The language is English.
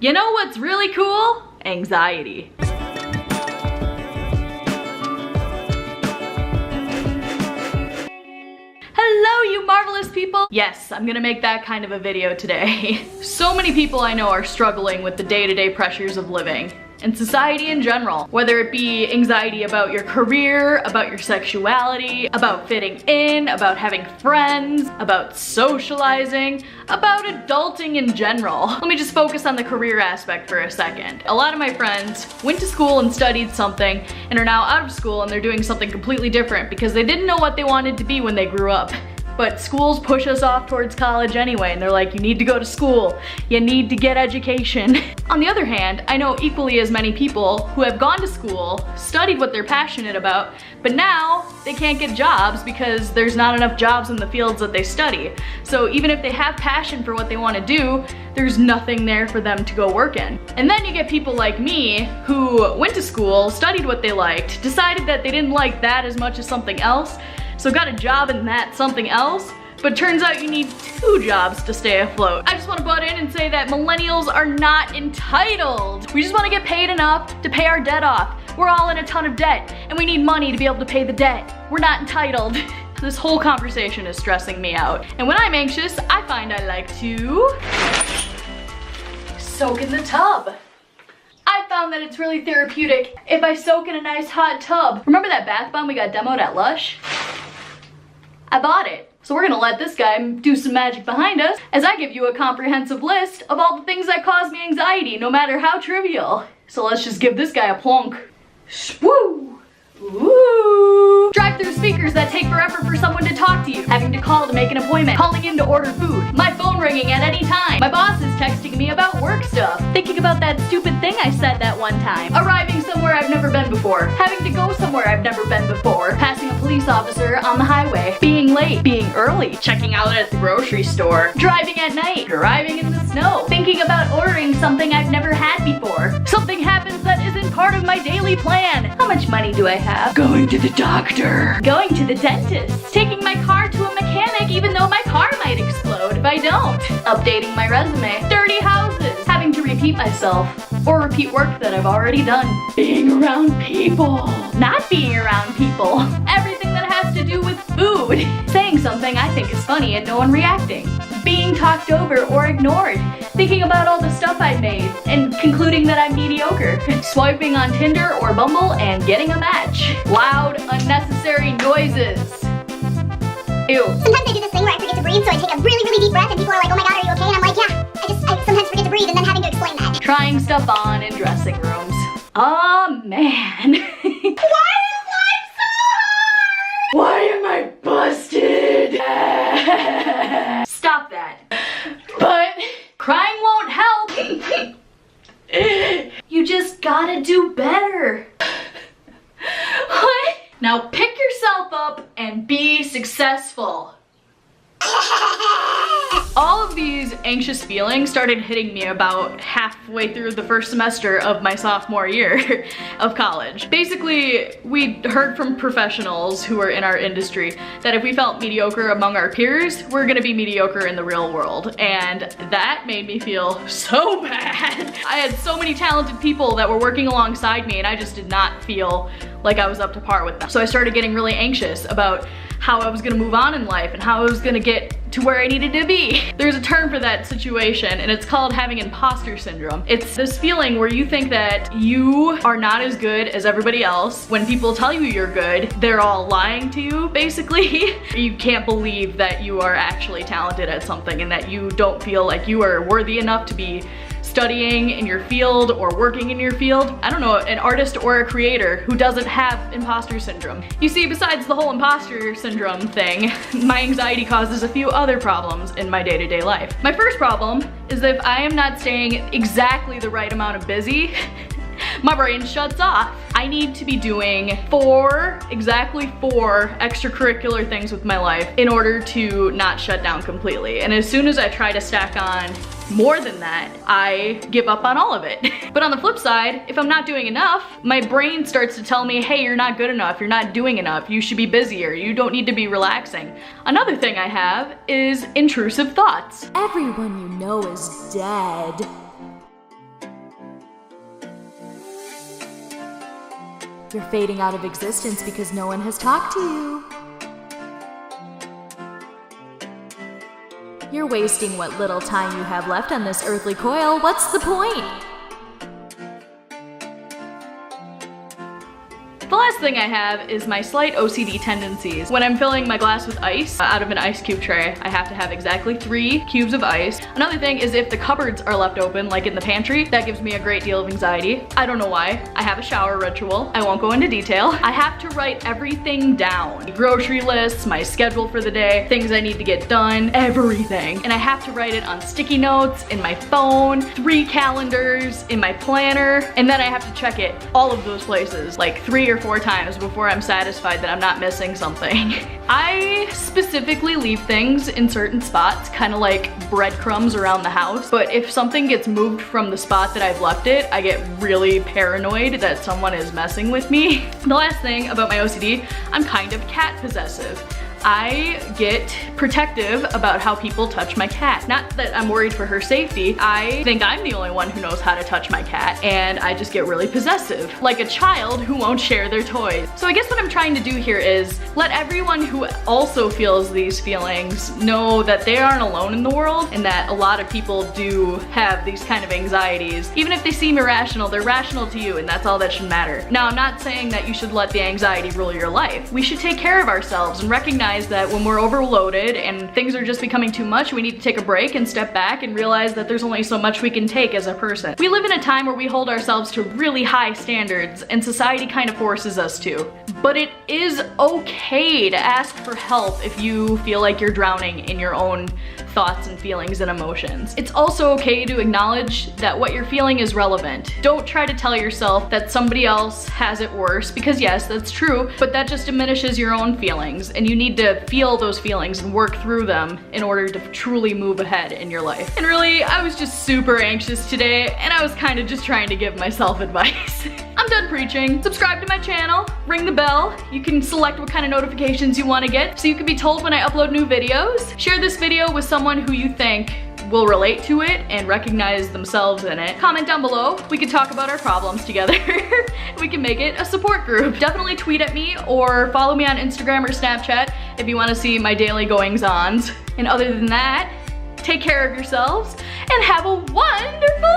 You know what's really cool? Anxiety. Hello, you marvelous people! Yes, I'm gonna make that kind of a video today. So many people I know are struggling with the day-to-day pressures of living, and society in general. Whether it be anxiety about your career, about your sexuality, about fitting in, about having friends, about socializing, about adulting in general. Let me just focus on the career aspect for a second. A lot of my friends went to school and studied something and are now out of school and they're doing something completely different because they didn't know what they wanted to be when they grew up. But schools push us off towards college anyway, and they're like, you need to go to school, you need to get education. On the other hand, I know equally as many people who have gone to school, studied what they're passionate about, but now they can't get jobs because there's not enough jobs in the fields that they study. So even if they have passion for what they want to do, there's nothing there for them to go work in. And then you get people like me who went to school, studied what they liked, decided that they didn't like that as much as something else, so got a job in that something else, but turns out you need 2 jobs to stay afloat. I just want to butt in and say that millennials are not entitled. We just want to get paid enough to pay our debt off. We're all in a ton of debt, and we need money to be able to pay the debt. We're not entitled. This whole conversation is stressing me out. And when I'm anxious, I find I like to soak in the tub. I found that it's really therapeutic if I soak in a nice hot tub. Remember that bath bomb we got demoed at Lush? I bought it. So we're gonna let this guy do some magic behind us as I give you a comprehensive list of all the things that cause me anxiety, no matter how trivial. So let's just give this guy a plonk. Woo! Ooh. Drive-through speakers that take forever for someone to talk to you. Having to call to make an appointment. Calling in to order food. My phone ringing at any time. My boss is texting me about work stuff. Thinking about that stupid thing I said that one time. Arriving somewhere I've never been before. Having to go somewhere I've never been before. Passing a police officer on the highway. Being late. Being early. Checking out at the grocery store. Driving at night. Driving in the snow. Thinking about ordering something I've never had before. Something happens that isn't part of my daily plan. How much money do I have? Going to the doctor. Going to the dentist. Taking my car to a mechanic even though my car might explode if I don't. Updating my resume. Dirty houses. Having to repeat myself. Or repeat work that I've already done. Being around people. Not being around people. Everything that has to do with food. Saying something I think is funny and no one reacting. Being talked over or ignored. Thinking about all the stuff I've made and concluding that I'm mediocre. Swiping on Tinder or Bumble and getting a match. Loud, unnecessary noises. Ew. Sometimes I do this thing where I forget to breathe, so I take a really, really deep breath and people are like, oh my god, are you okay? And I'm like, yeah, I sometimes forget to breathe and then having to explain that. Trying stuff on in dressing rooms. Oh man. Why is life so hard? Why am I busted? Stop that. But crying won't help. You just gotta do better. What? Now pick yourself up and be successful. All of these anxious feelings started hitting me about halfway through the first semester of my sophomore year of college. Basically, we heard from professionals who are in our industry that if we felt mediocre among our peers, we're gonna be mediocre in the real world. And that made me feel so bad. I had so many talented people that were working alongside me and I just did not feel like I was up to par with them. So I started getting really anxious about how I was gonna move on in life and how I was gonna get to where I needed to be. There's a term for that situation and it's called having imposter syndrome. It's this feeling where you think that you are not as good as everybody else. When people tell you you're good, they're all lying to you, basically. You can't believe that you are actually talented at something and that you don't feel like you are worthy enough to be studying in your field or working in your field. I don't know, an artist or a creator who doesn't have imposter syndrome. You see, besides the whole imposter syndrome thing, my anxiety causes a few other problems in my day-to-day life. My first problem is that if I am not staying exactly the right amount of busy, my brain shuts off. I need to be doing exactly four extracurricular things with my life in order to not shut down completely. And as soon as I try to stack on more than that, I give up on all of it. But on the flip side, if I'm not doing enough, my brain starts to tell me, hey, you're not good enough, you're not doing enough, you should be busier, you don't need to be relaxing. Another thing I have is intrusive thoughts. Everyone you know is dead. You're fading out of existence because no one has talked to you. You're wasting what little time you have left on this earthly coil. What's the point? The last thing I have is my slight OCD tendencies. When I'm filling my glass with ice out of an ice cube tray, I have to have exactly 3 cubes of ice. Another thing is if the cupboards are left open, like in the pantry, that gives me a great deal of anxiety. I don't know why. I have a shower ritual. I won't go into detail. I have to write everything down. Grocery lists, my schedule for the day, things I need to get done, everything. And I have to write it on sticky notes, in my phone, 3 calendars, in my planner, and then I have to check it all of those places like 3 or 4 times before I'm satisfied that I'm not missing something. I specifically leave things in certain spots, kind of like breadcrumbs around the house, but if something gets moved from the spot that I've left it, I get really paranoid that someone is messing with me. The last thing about my OCD, I'm kind of cat possessive. I get protective about how people touch my cat. Not that I'm worried for her safety. I think I'm the only one who knows how to touch my cat, and I just get really possessive, like a child who won't share their toys. So I guess what I'm trying to do here is let everyone who also feels these feelings know that they aren't alone in the world, and that a lot of people do have these kind of anxieties. Even if they seem irrational, they're rational to you, and that's all that should matter. Now, I'm not saying that you should let the anxiety rule your life. We should take care of ourselves and recognize that when we're overloaded and things are just becoming too much, we need to take a break and step back and realize that there's only so much we can take as a person. We live in a time where we hold ourselves to really high standards, and society kind of forces us to. But it is okay to ask for help if you feel like you're drowning in your own thoughts and feelings and emotions. It's also okay to acknowledge that what you're feeling is relevant. Don't try to tell yourself that somebody else has it worse, because yes, that's true, but that just diminishes your own feelings, and you need to feel those feelings and work through them in order to truly move ahead in your life. And really, I was just super anxious today, and I was kind of just trying to give myself advice. I'm done preaching. Subscribe to my channel, ring the bell. You can select what kind of notifications you want to get so you can be told when I upload new videos. Share this video with someone who you think will relate to it and recognize themselves in it. Comment down below. We can talk about our problems together. We can make it a support group. Definitely tweet at me or follow me on Instagram or Snapchat if you want to see my daily goings-ons. And other than that, take care of yourselves and have a wonderful